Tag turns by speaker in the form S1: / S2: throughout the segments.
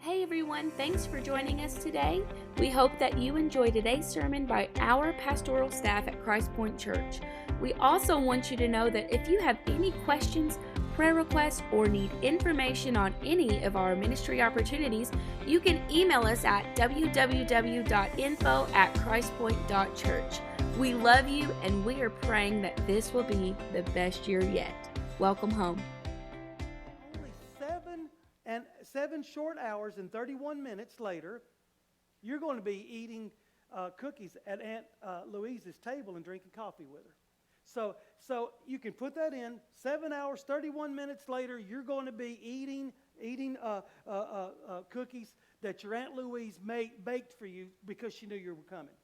S1: Hey everyone, thanks for joining us today. We hope that you enjoy today's sermon by our pastoral staff at Christpoint Church. We also want you to know that if you have any questions, prayer requests, or need information on any of our ministry opportunities, you can email us at www.info@christpoint.church. We love you and we are praying that this will be the best year yet. Welcome home.
S2: Only 7 short hours and 31 minutes later, you're going to be eating cookies at Aunt Louise's table and drinking coffee with her. So you can put that in. 7 hours, 31 minutes later, you're going to be eating cookies that your Aunt Louise baked for you because she knew you were coming.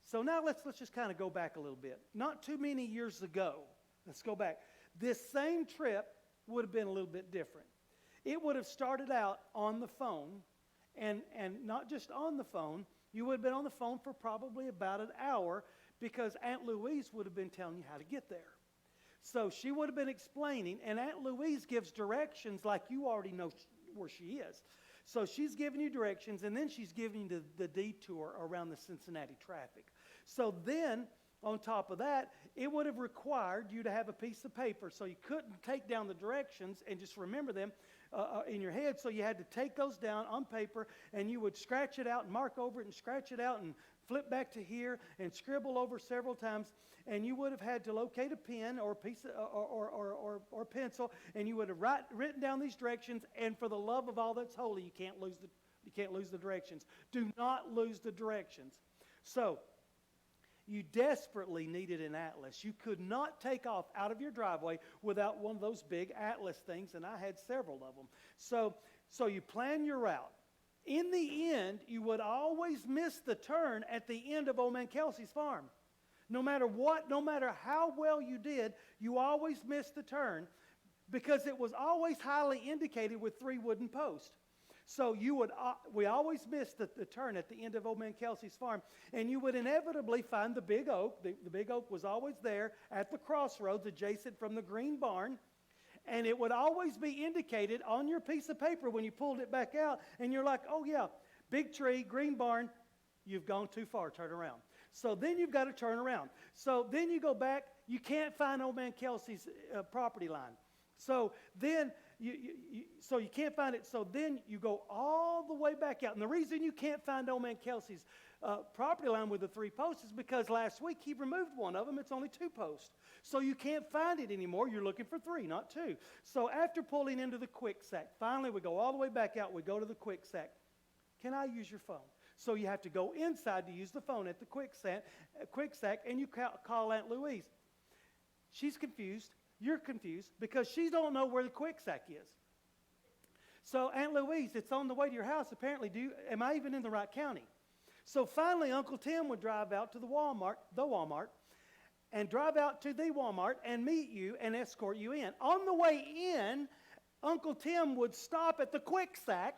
S2: So now let's just kind of go back a little bit. Not too many years ago, let's go back. This same trip would have been a little bit different. It would have started out on the phone, and not just on the phone. You would have been on the phone for probably about an hour because Aunt Louise would have been telling you how to get there. So she would have been explaining, and Aunt Louise gives directions like you already know where she is. So she's giving you directions, and then she's giving you the detour around the Cincinnati traffic. So then, on top of that, it would have required you to have a piece of paper. So you couldn't take down the directions and just remember them in your head. So you had to take those down on paper, and you would scratch it out and mark over it and scratch it out and flip back to here and scribble over several times. And you would have had to locate a pen or a piece of, or pencil, and you would have written down these directions. And for the love of all that's holy, you can't lose the directions. Do not lose the directions. So you desperately needed an atlas. You could not take off out of your driveway without one of those big atlas things, and I had several of them. So you plan your route. In the end, you would always miss the turn at the end of Old Man Kelsey's farm. No matter what, no matter how well you did, you always missed the turn because it was always highly indicated with 3 wooden posts. So we always missed the turn at the end of Old Man Kelsey's farm, and you would inevitably find the big oak. The big oak was always there at the crossroads adjacent from the green barn, and it would always be indicated on your piece of paper when you pulled it back out, and you're like, oh yeah, big tree, green barn, you've gone too far, turn around. So then you've got to turn around. So then you go back, you can't find Old Man Kelsey's property line. So then so you can't find it. So then you go all the way back out. And the reason you can't find Old Man Kelsey's property line with the 3 posts is because last week he removed one of them. It's only 2 posts. So you can't find it anymore. You're looking for 3, not 2. So after pulling into the quick sack, finally we go all the way back out. We go to the quick sack. Can I use your phone? So you have to go inside to use the phone at the quick sack, and you call Aunt Louise. She's confused. You're confused because she don't know where the quick sack is. So, Aunt Louise, it's on the way to your house. Apparently, am I even in the right county? So finally, Uncle Tim would drive out to the Walmart, and drive out to the Walmart and meet you and escort you in. On the way in, Uncle Tim would stop at the quick sack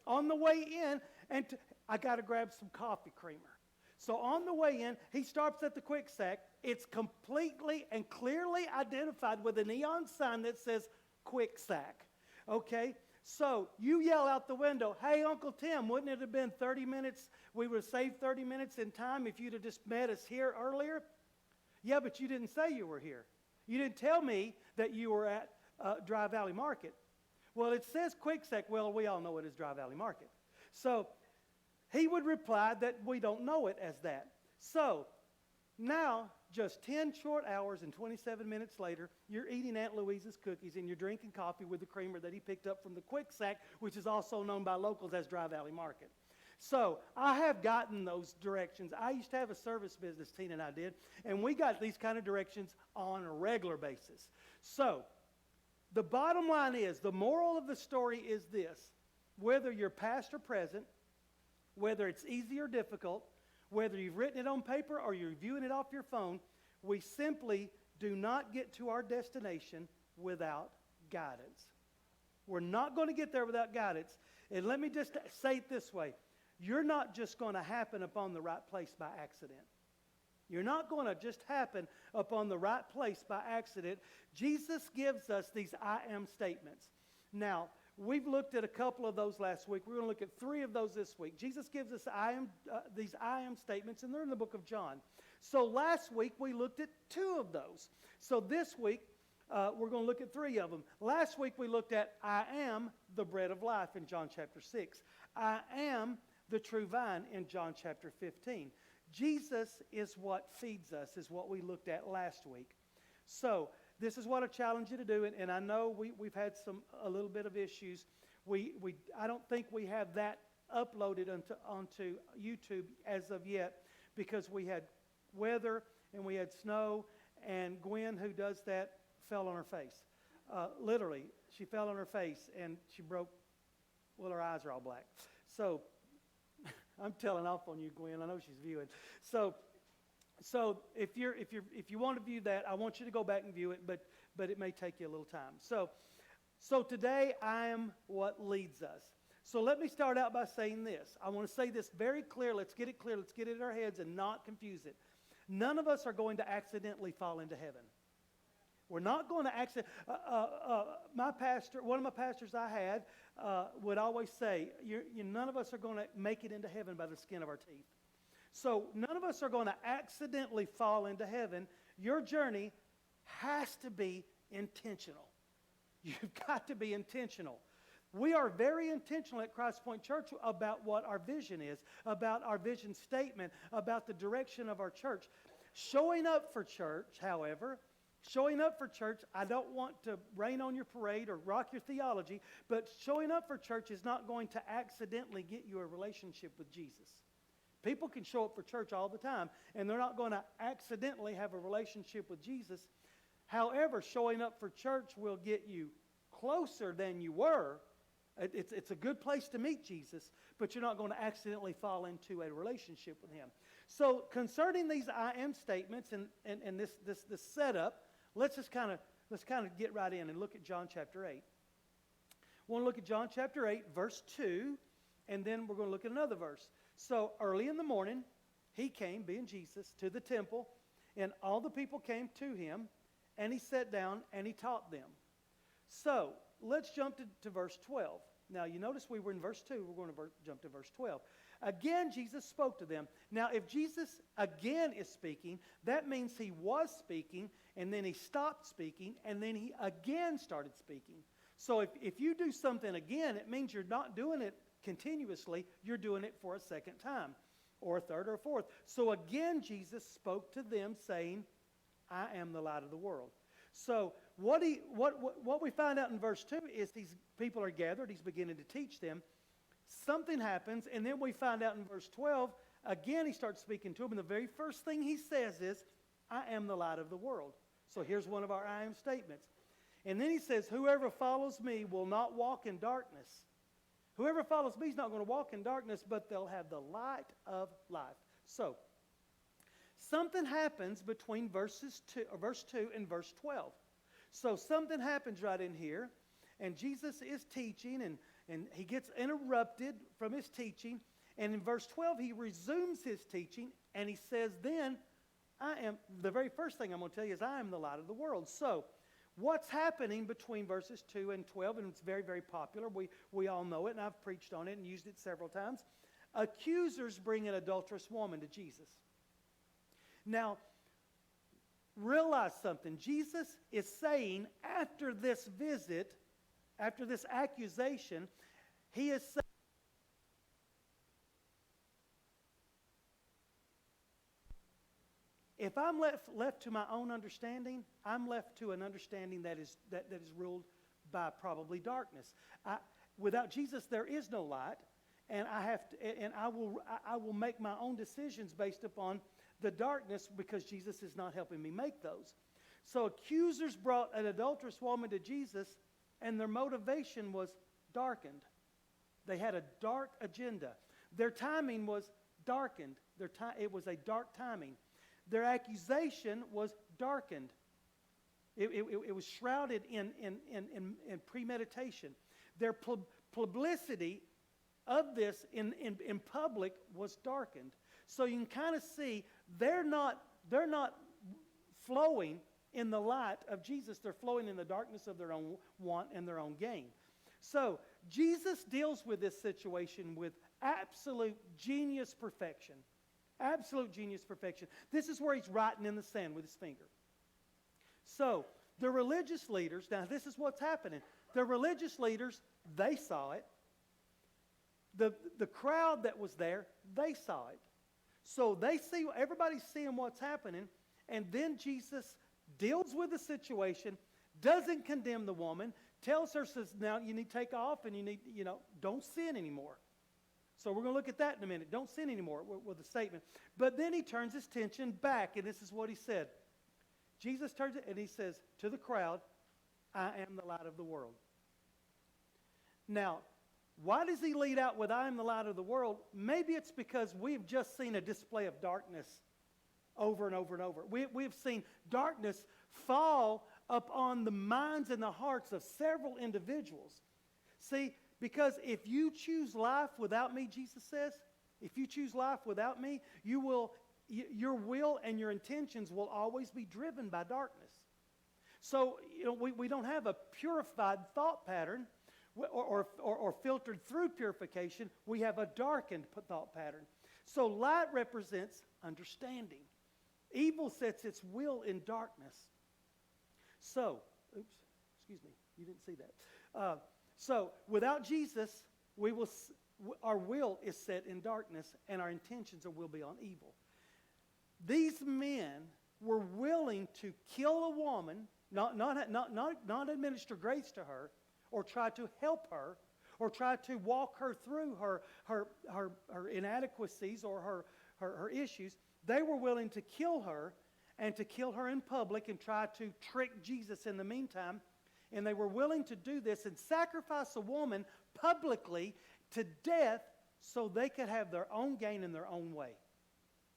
S2: on the way in, and I got to grab some coffee creamer. So on the way in, he stops at the quick sack. It's completely and clearly identified with a neon sign that says quick sack. Okay? So you yell out the window, hey, Uncle Tim, wouldn't it have been 30 minutes? We would have saved 30 minutes in time if you'd have just met us here earlier? Yeah, but you didn't say you were here. You didn't tell me that you were at Dry Valley Market. Well, it says quick sack. Well, we all know it as Dry Valley Market. So he would reply that we don't know it as that. So now, just 10 short hours and 27 minutes later, you're eating Aunt Louise's cookies and you're drinking coffee with the creamer that he picked up from the quick sack, which is also known by locals as Dry Valley Market. So I have gotten those directions. I used to have a service business, Tina and I did, and we got these kind of directions on a regular basis. So the bottom line is, the moral of the story is this: whether you're past or present, whether it's easy or difficult, whether you've written it on paper or you're viewing it off your phone, we simply do not get to our destination without guidance. We're not going to get there without guidance. And let me just say it this way. You're not just going to happen upon the right place by accident. You're not going to just happen upon the right place by accident. Jesus gives us these I am statements. Now, we've looked at a couple of those last week. We're going to look at 3 of those this week. Jesus gives us these I am statements, and they're in the book of John. So last week we looked at 2 of those. So this week we're going to look at 3 of them. Last week we looked at I am the bread of life in John chapter 6. I am the true vine in John chapter 15. Jesus is what feeds us, is what we looked at last week. So this is what I challenge you to do, and I know we've had a little bit of issues. I don't think we have that uploaded onto YouTube as of yet, because we had weather and we had snow, and Gwen, who does that, fell on her face. Literally, she fell on her face and she broke. Well, her eyes are all black. So I'm telling off on you, Gwen. I know she's viewing. So if you want to view that, I want you to go back and view it, but it may take you a little time. So today I am what leads us. So let me start out by saying this. I want to say this very clear. Let's get it clear. Let's get it in our heads and not confuse it. None of us are going to accidentally fall into heaven. We're not going to accident. My pastor, one of my pastors I had, would always say, none of us are going to make it into heaven by the skin of our teeth. So none of us are going to accidentally fall into heaven. Your journey has to be intentional. You've got to be intentional. We are very intentional at Christpoint Church about what our vision is, about our vision statement, about the direction of our church. Showing up for church, however, I don't want to rain on your parade or rock your theology, but showing up for church is not going to accidentally get you a relationship with Jesus. People can show up for church all the time, and they're not going to accidentally have a relationship with Jesus. However, showing up for church will get you closer than you were. It's a good place to meet Jesus, but you're not going to accidentally fall into a relationship with Him. So concerning these I am statements and this setup, let's kind of get right in and look at John chapter 8. We want to look at John chapter 8, verse 2, and then we're going to look at another verse. So early in the morning, He came, being Jesus, to the temple, and all the people came to Him, and He sat down and He taught them. So let's jump to verse 12. Now, you notice we were in verse 2. We're going to jump to verse 12. Again, Jesus spoke to them. Now, if Jesus again is speaking, that means He was speaking, and then He stopped speaking, and then He again started speaking. So if you do something again, it means you're not doing it continuously. You're doing it for a second time, or a third or a fourth. So again, Jesus spoke to them, saying, I am the light of the world. So what we find out in verse 2 is these people are gathered. He's beginning to teach them. Something happens, and then we find out in verse 12, again He starts speaking to them, and the very first thing He says is, I am the light of the world. So here's one of our I am statements. And then He says, whoever follows Me will not walk in darkness. Whoever follows Me is not going to walk in darkness, but they'll have the light of life. So something happens between verse 2 and verse 12. So something happens right in here, and Jesus is teaching, and He gets interrupted from His teaching, and in verse 12 He resumes His teaching, and He says then, the very first thing I'm going to tell you is I am the light of the world. So what's happening between verses 2 and 12, and it's very, very popular. We all know it, and I've preached on it and used it several times. Accusers bring an adulterous woman to Jesus. Now, realize something. Jesus is saying after this visit, after this accusation, He is saying, if I'm left to my own understanding, I'm left to an understanding that is ruled by probably darkness. Without Jesus, there is no light, and I will make my own decisions based upon the darkness, because Jesus is not helping me make those. So accusers brought an adulterous woman to Jesus, and their motivation was darkened. They had a dark agenda. Their timing was darkened. It was a dark timing. Their accusation was darkened. It was shrouded in premeditation. Their publicity of this in public was darkened. So you can kind of see they're not flowing in the light of Jesus. They're flowing in the darkness of their own want and their own gain. So Jesus deals with this situation with absolute genius perfection. Absolute genius perfection. This is where he's writing in the sand with his finger. So the religious leaders, now this is what's happening. The religious leaders, they saw it. The crowd that was there, they saw it. So everybody's seeing what's happening, and then Jesus deals with the situation, doesn't condemn the woman, tells her, says, now you need to take off and you need, don't sin anymore. So we're going to look at that in a minute. Don't sin anymore with the statement. But then he turns his attention back, and this is what he said. Jesus turns it and he says to the crowd, I am the light of the world. Now, why does he lead out with I am the light of the world? Maybe it's because we've just seen a display of darkness over and over and over. We've seen darkness fall upon the minds and the hearts of several individuals. See, because if you choose life without me, Jesus says, if you choose life without me, your will and your intentions will always be driven by darkness. So, we don't have a purified thought pattern or filtered through purification. We have a darkened thought pattern. So light represents understanding. Evil sets its will in darkness. So, excuse me, you didn't see that. So without Jesus, our will is set in darkness, and our intentions will be on evil. These men were willing to kill a woman, not administer grace to her, or try to help her, or try to walk her through her inadequacies or her issues. They were willing to kill her, and to kill her in public and try to trick Jesus in the meantime. And they were willing to do this and sacrifice a woman publicly to death so they could have their own gain in their own way.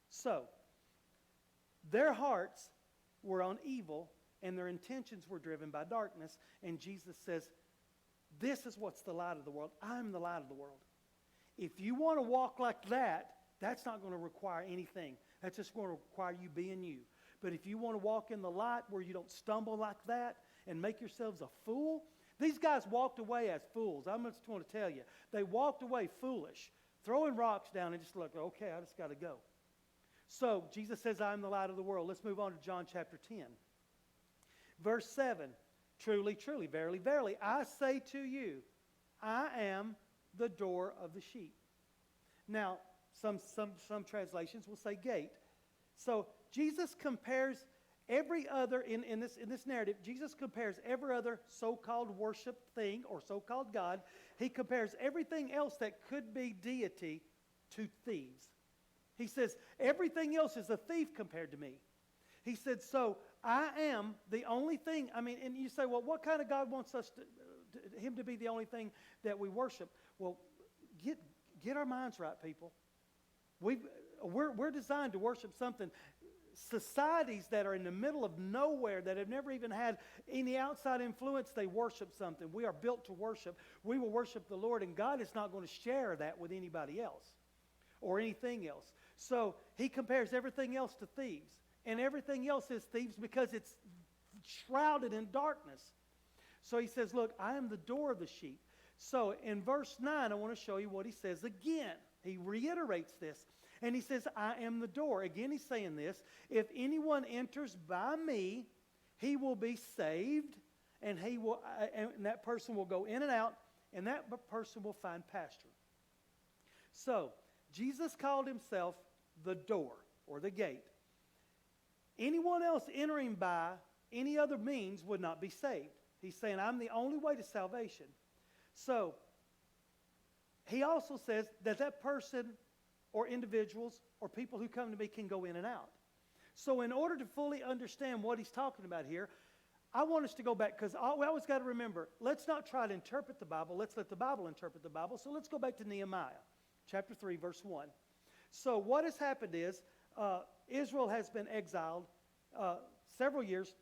S2: So, their hearts were on evil and their intentions were driven by darkness. And Jesus says, this is what's the light of the world. I'm the light of the world. If you want to walk like that, that's not going to require anything. That's just going to require you being you. But if you want to walk in the light where you don't stumble like that and make yourselves a fool, these guys walked away as fools. I just want to tell you. They walked away foolish, throwing rocks down and just like, okay, I just got to go. So Jesus says, I am the light of the world. Let's move on to John chapter 10. Verse 7, truly, truly, verily, verily, I say to you, I am the door of the sheep. Now, some translations will say gate. So Jesus compares every other, in this narrative, Jesus compares every other so-called worship thing or so-called God. He compares everything else that could be deity to thieves. He says, everything else is a thief compared to me. He said, so I am the only thing. I mean, and you say, well, what kind of God wants us him to be the only thing that we worship? Well, get our minds right, people. We're designed to worship something. Societies that are in the middle of nowhere, that have never even had any outside influence, they worship something. We are built to worship. We will worship the Lord, and God is not going to share that with anybody else or anything else. So he compares everything else to thieves. And everything else is thieves because it's shrouded in darkness. So he says, look, I am the door of the sheep. So in verse 9, I want to show you what he says again. He reiterates this. And he says, I am the door. Again, he's saying this. If anyone enters by me, he will be saved, and that person will go in and out, and that person will find pasture. So, Jesus called himself the door, or the gate. Anyone else entering by any other means would not be saved. He's saying, I'm the only way to salvation. So, he also says that person or individuals or people who come to me can go in and out. So in order to fully understand what he's talking about here, I want us to go back, because we always got to remember, let's not try to interpret the Bible. Let's let the Bible interpret the Bible. So let's go back to Nehemiah, chapter 3, verse 1. So what has happened is Israel has been exiled several years.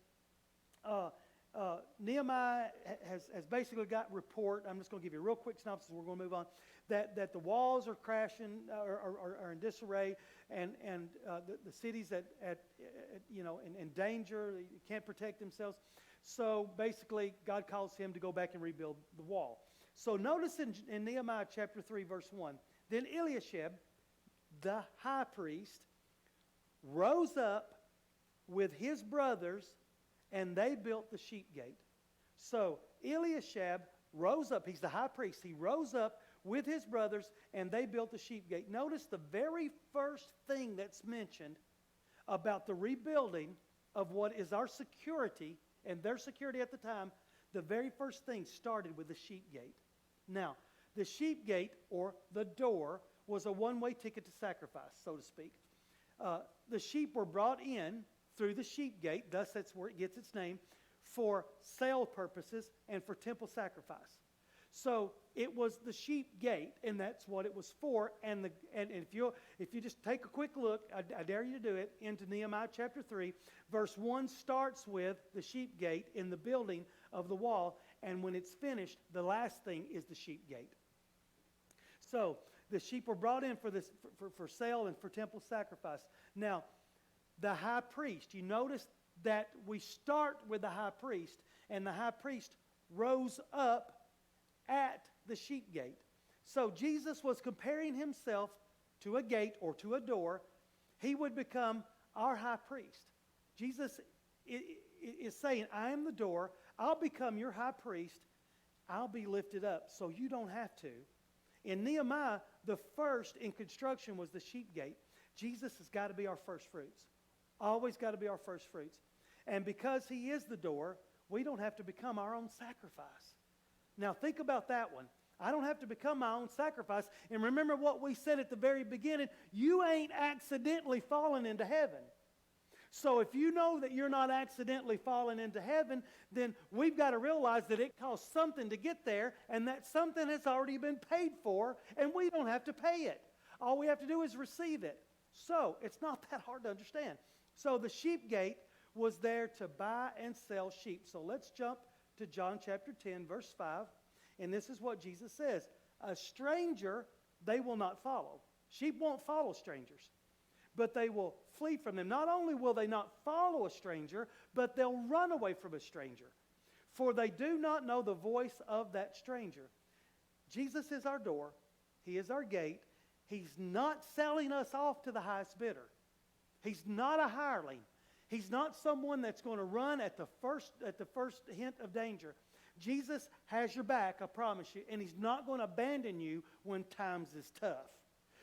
S2: Nehemiah has basically got report. I'm just going to give you a real quick synopsis. We're going to move on. That the walls are crashing, are in disarray, and the cities in danger. They can't protect themselves. So basically, God calls him to go back and rebuild the wall. So notice in Nehemiah chapter 3, verse 1, then Eliashib, the high priest, rose up with his brothers, and they built the sheep gate. So Eliashib rose up. He's the high priest. He rose up with his brothers, and they built the sheep gate. Notice the very first thing that's mentioned about the rebuilding of what is our security and their security at the time. The very first thing started with the sheep gate. Now, the sheep gate, or the door, was a one-way ticket to sacrifice, so to speak. The sheep were brought in through the sheep gate, thus that's where it gets its name, for sale purposes and for temple sacrifice. So it was the sheep gate, and that's what it was for. And if you just take a quick look, I dare you to do it, into Nehemiah chapter 3, verse 1 starts with the sheep gate in the building of the wall, and when it's finished, the last thing is the sheep gate. So the sheep were brought in for sale and for temple sacrifice. Now, the high priest, you notice that we start with the high priest, and the high priest rose up at the sheep gate. So Jesus was comparing himself to a gate or to a door. He would become our high priest. Jesus is saying, I am the door. I'll become your high priest. I'll be lifted up so you don't have to. In Nehemiah, the first in construction was the sheep gate. Jesus has got to be our first fruits. Always got to be our first fruits. And because he is the door, we don't have to become our own sacrifice. Now think about that one. I don't have to become my own sacrifice. And remember what we said at the very beginning. You ain't accidentally fallen into heaven. So if you know that you're not accidentally falling into heaven, then we've got to realize that it costs something to get there, and that something has already been paid for, and we don't have to pay it. All we have to do is receive it. So it's not that hard to understand. So the sheep gate was there to buy and sell sheep. So let's jump to John chapter 10, verse 5. And this is what Jesus says. A stranger they will not follow. Sheep won't follow strangers, but they will flee from them. Not only will they not follow a stranger, but they'll run away from a stranger, for they do not know the voice of that stranger. Jesus is our door. He is our gate. He's not selling us off to the highest bidder. He's not a hireling. He's not someone that's going to run at the first hint of danger. Jesus has your back, I promise you, and he's not going to abandon you when times is tough.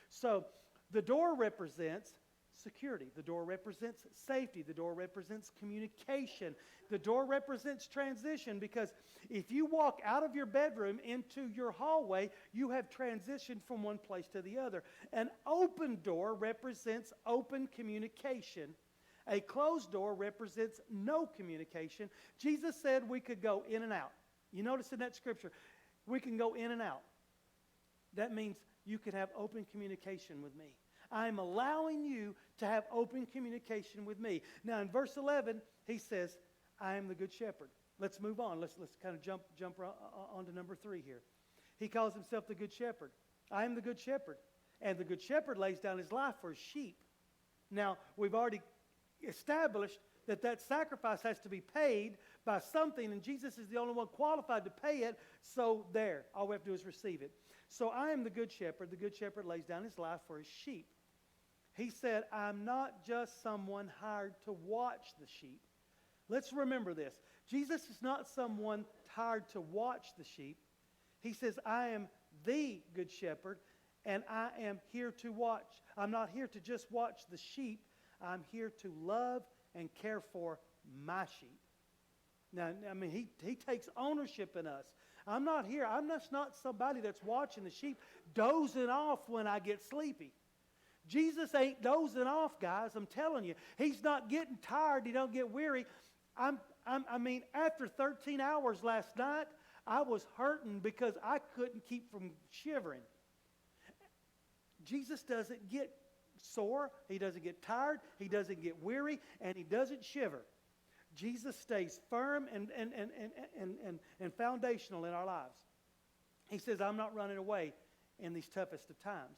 S2: So the door represents security. The door represents safety. The door represents communication. The door represents transition, because if you walk out of your bedroom into your hallway, you have transitioned from one place to the other. An open door represents open communication. A closed door represents no communication. Jesus said we could go in and out. You notice in that scripture, we can go in and out. That means you can have open communication with me. I'm allowing you to have open communication with me. Now in verse 11, he says, I am the good shepherd. Let's move on. Let's kind of jump on to number 3 here. He calls himself the good shepherd. I am the good shepherd. And the good shepherd lays down his life for his sheep. Now, we've already established that sacrifice has to be paid by something, and Jesus is the only one qualified to pay it. So there, all we have to do is receive it. So I am the good shepherd. The good shepherd lays down his life for his sheep. He said, I'm not just someone hired to watch the sheep. Let's remember this. Jesus is not someone hired to watch the sheep. He says, I am the good shepherd, and I am here to watch. I'm not here to just watch the sheep. I'm here to love and care for my sheep. Now, I mean, he takes ownership in us. I'm not here. I'm just not somebody that's watching the sheep dozing off when I get sleepy. Jesus ain't dozing off, guys. I'm telling you. He's not getting tired. He don't get weary. I mean, after 13 hours last night, I was hurting because I couldn't keep from shivering. Jesus doesn't get sore. He doesn't get tired. He doesn't get weary, and he doesn't shiver. Jesus stays firm and foundational in our lives. He says, I'm not running away in these toughest of times.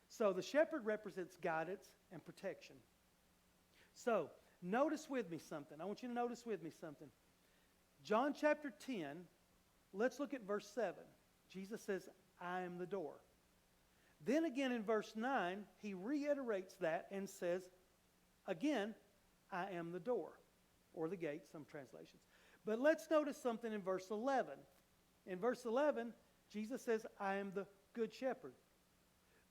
S2: So the shepherd represents guidance and protection. So notice with me something. I want you to notice with me something. John chapter 10, let's look at verse 7. Jesus says, I am the door. Then again in verse 9, he reiterates that and says, again, I am the door, or the gate, some translations. But let's notice something in verse 11. In verse 11, Jesus says, I am the good shepherd.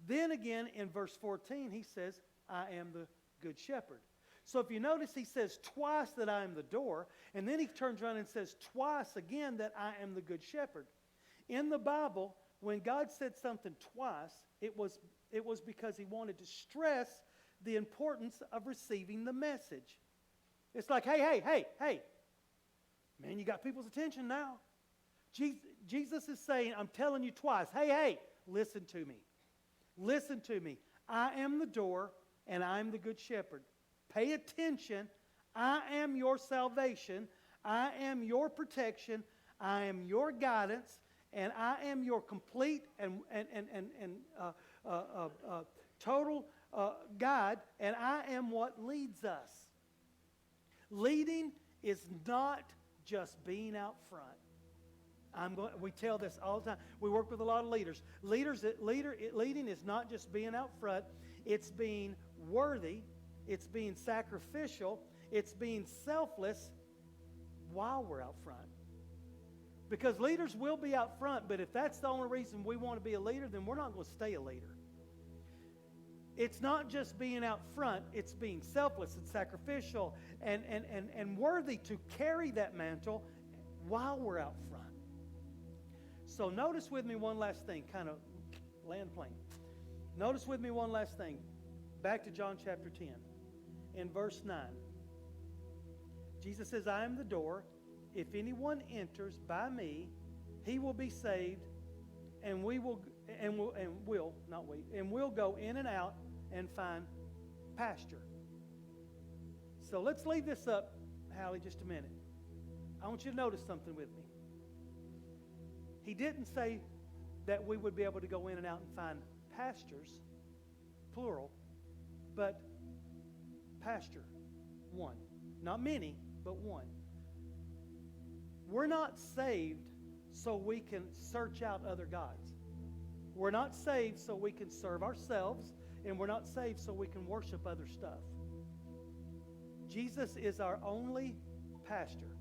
S2: Then again in verse 14, he says, I am the good shepherd. So if you notice, he says twice that I am the door, and then he turns around and says twice again that I am the good shepherd. In the Bible, when God said something twice, it was because he wanted to stress the importance of receiving the message. It's like, hey. Man, you got people's attention now. Jesus is saying, I'm telling you twice, hey, listen to me. Listen to me. I am the door, and I am the good shepherd. Pay attention. I am your salvation. I am your protection. I am your guidance. And I am your complete and total guide. And I am what leads us. Leading is not just being out front. We tell this all the time. We work with a lot of leaders. Leading is not just being out front. It's being worthy. It's being sacrificial. It's being selfless while we're out front. Because leaders will be out front, but if that's the only reason we want to be a leader, then we're not going to stay a leader. It's not just being out front. It's being selfless and sacrificial and worthy to carry that mantle while we're out front. So notice with me one last thing, kind of land plane. Notice with me one last thing. Back to John chapter 10. In verse 9, Jesus says, I am the door. If anyone enters by me, he will be saved, and we'll go in and out and find pasture. So let's leave this up, Hallie, just a minute. I want you to notice something with me. He didn't say that we would be able to go in and out and find pastures, plural, but pasture, one. Not many, but one. We're not saved so we can search out other gods. We're not saved so we can serve ourselves, and we're not saved so we can worship other stuff. Jesus is our only pastor,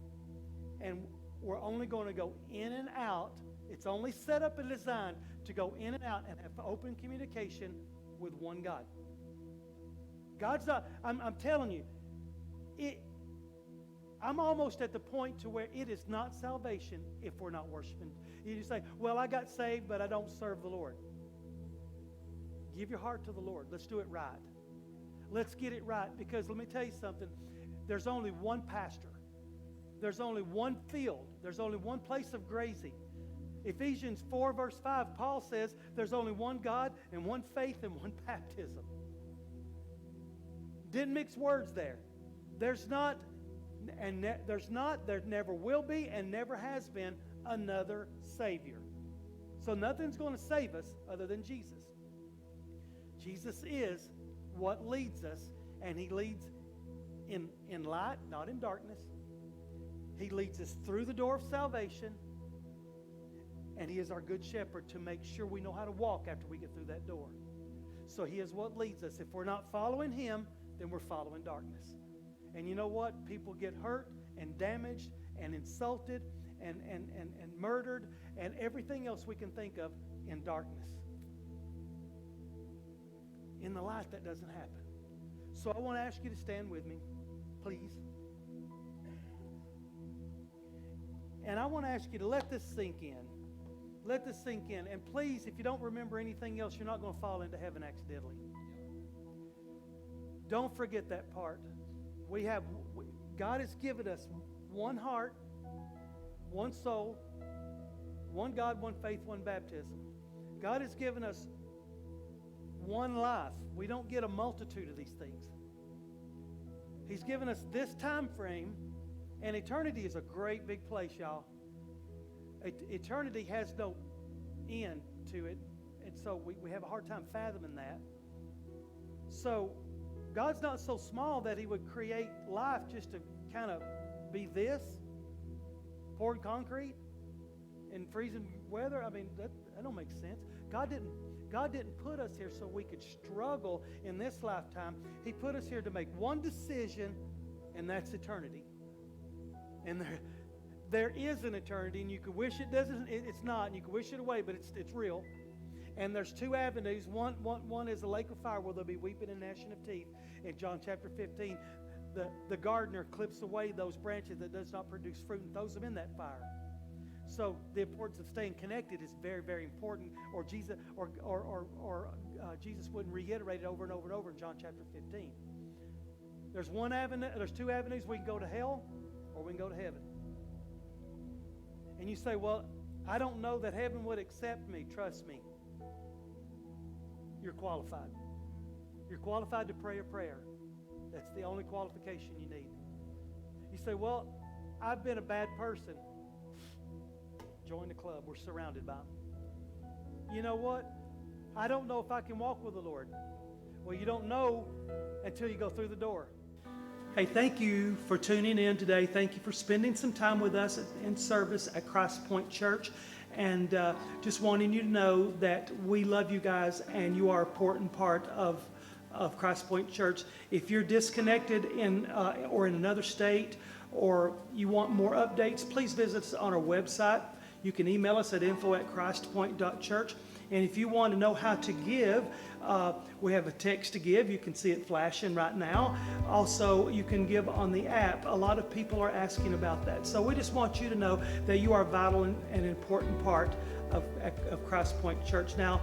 S2: and we're only going to go in and out. It's only set up and designed to go in and out and have open communication with one God. God's not, I'm telling you, I'm almost at the point to where it is not salvation if we're not worshiping. You just say, well, I got saved, but I don't serve the Lord. Give your heart to the Lord. Let's do it right. Let's get it right, because let me tell you something. There's only one pasture. There's only one field. There's only one place of grazing. Ephesians 4 verse 5, Paul says there's only one God and one faith and one baptism. Didn't mix words there. There never will be and never has been another Savior. So nothing's going to save us other than Jesus. Jesus is what leads us, and He leads in light, not in darkness. He leads us through the door of salvation, and He is our good shepherd to make sure we know how to walk after we get through that door. So He is what leads us. If we're not following Him, then we're following darkness. And you know what? People get hurt and damaged and insulted and murdered and everything else we can think of in darkness. In the light, that doesn't happen. So I want to ask you to stand with me, please. And I want to ask you to let this sink in. Let this sink in. And please, if you don't remember anything else, you're not going to fall into heaven accidentally. Don't forget that part. God has given us one heart, one soul, one God, one faith, one baptism. God has given us one life. We don't get a multitude of these things. He's given us this time frame, and eternity is a great big place, y'all. Eternity has no end to it, and so we have a hard time fathoming that. So God's not so small that He would create life just to kind of be this, poured concrete, and freezing weather. I mean, that don't make sense. God didn't put us here so we could struggle in this lifetime. He put us here to make one decision, and that's eternity. And there is an eternity, and you could wish it doesn't. It's not, and you can wish it away, but it's real. And there's two avenues. One is a lake of fire where there'll be weeping and gnashing of teeth. In John chapter 15, the gardener clips away those branches that does not produce fruit and throws them in that fire. So the importance of staying connected is very, very important. Or Jesus wouldn't reiterate it over and over and over in John chapter 15. There's one avenue. There's two avenues. We can go to hell, or we can go to heaven. And you say, well, I don't know that heaven would accept me. Trust me. You're qualified. You're qualified to pray a prayer. That's the only qualification you need. You say, well, I've been a bad person. Join the club. We're surrounded by them. You know what? I don't know if I can walk with the Lord. Well, you don't know until you go through the door. Hey, thank you for tuning in today. Thank you for spending some time with us in service at Christpoint Church. And just wanting you to know that we love you guys, and you are an important part of Christpoint Church. If you're disconnected or in another state, or you want more updates, please visit us on our website. You can email us at info@christpoint.church. And if you want to know how to give, we have a text to give. You can see it flashing right now. Also, you can give on the app. A lot of people are asking about that. So we just want you to know that you are a vital and important part of Christpoint Church. Now,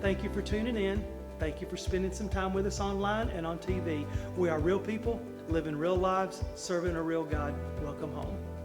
S2: thank you for tuning in. Thank you for spending some time with us online and on TV. We are real people, living real lives, serving a real God. Welcome home.